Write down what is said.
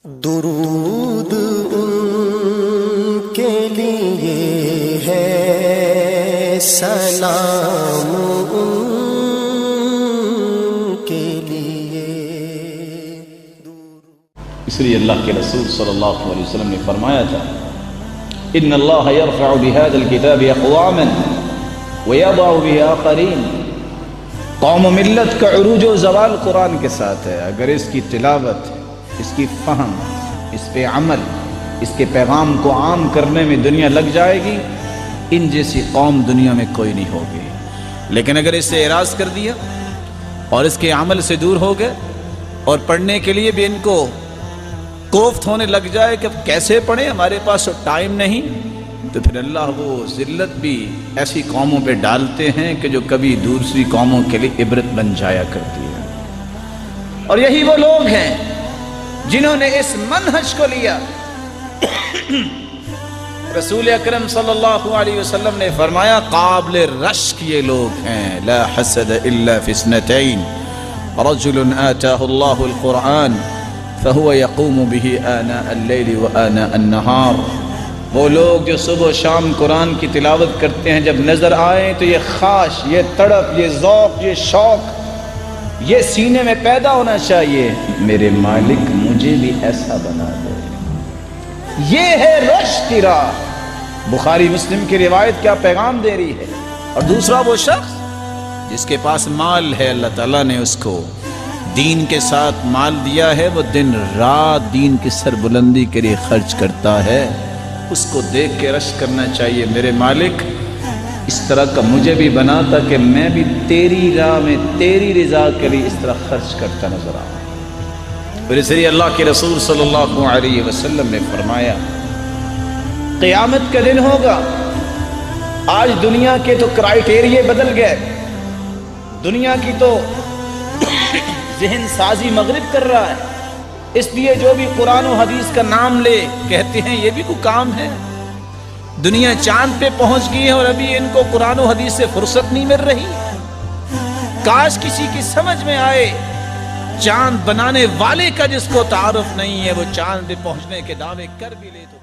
درود ان کے لیے ہے، سلام ان کے لیے۔ اس لیے اللہ کے رسول صلی اللہ علیہ وسلم نے فرمایا تھا، ان اللہ یرفع بهذا الكتاب اقواما ویضع به آخرین۔ قوم و ملت کا عروج و زوال قرآن کے ساتھ ہے۔ اگر اس کی تلاوت، اس کی فہم، اس پہ عمل، اس کے پیغام کو عام کرنے میں دنیا لگ جائے گی، ان جیسی قوم دنیا میں کوئی نہیں ہوگی۔ لیکن اگر اس سے اعراض کر دیا اور اس کے عمل سے دور ہو گئے اور پڑھنے کے لیے بھی ان کو کوفت ہونے لگ جائے کہ کیسے پڑھیں، ہمارے پاس تو ٹائم نہیں، تو پھر اللہ وہ ذلت بھی ایسی قوموں پہ ڈالتے ہیں کہ جو کبھی دوسری قوموں کے لیے عبرت بن جایا کرتی ہے۔ اور یہی وہ لوگ ہیں جنہوں نے اس منہج کو لیا۔ رسول اکرم صلی اللہ علیہ وسلم نے فرمایا، قابل رشک یہ لوگ ہیں۔ لا حسد الا فی اثنتین، رجل آتاہ اللہ القرآن فہو یقوم به آناء اللیل و آناء النہار۔ وہ لوگ جو صبح و شام قرآن کی تلاوت کرتے ہیں، جب نظر آئیں تو یہ خواہش، یہ تڑپ، یہ ذوق، یہ شوق یہ سینے میں پیدا ہونا چاہیے، میرے مالک مجھے بھی ایسا بنا دے۔ یہ ہے رشد کی راہ۔ بخاری مسلم کی روایت کیا پیغام دے رہی ہے۔ اور دوسرا وہ شخص جس کے پاس مال ہے، اللہ تعالیٰ نے اس کو دین کے ساتھ مال دیا ہے، وہ دن رات دین کی سربلندی کے لیے خرچ کرتا ہے، اس کو دیکھ کے رشک کرنا چاہیے، میرے مالک اس طرح کا مجھے بھی بنا تاکہ میں بھی تیری راہ میں تیری رضا کے لیے اس طرح خرچ کرتا نظر آؤں۔ پھر اس لیے اللہ کے رسول صلی اللہ علیہ وسلم نے فرمایا، قیامت کا دن ہوگا۔ آج دنیا کے تو کرائیٹیریے بدل گئے، دنیا کی تو ذہن سازی مغرب کر رہا ہے، اس لیے جو بھی قرآن و حدیث کا نام لے کہتے ہیں یہ بھی کوئی کام ہے۔ دنیا چاند پہ پہنچ گئی ہے اور ابھی ان کو قرآن و حدیث سے فرصت نہیں مل رہی۔ کاش کسی کی سمجھ میں آئے، چاند بنانے والے کا جس کو تعارف نہیں ہے، وہ چاند پہ پہنچنے کے دعوے کر بھی لے تو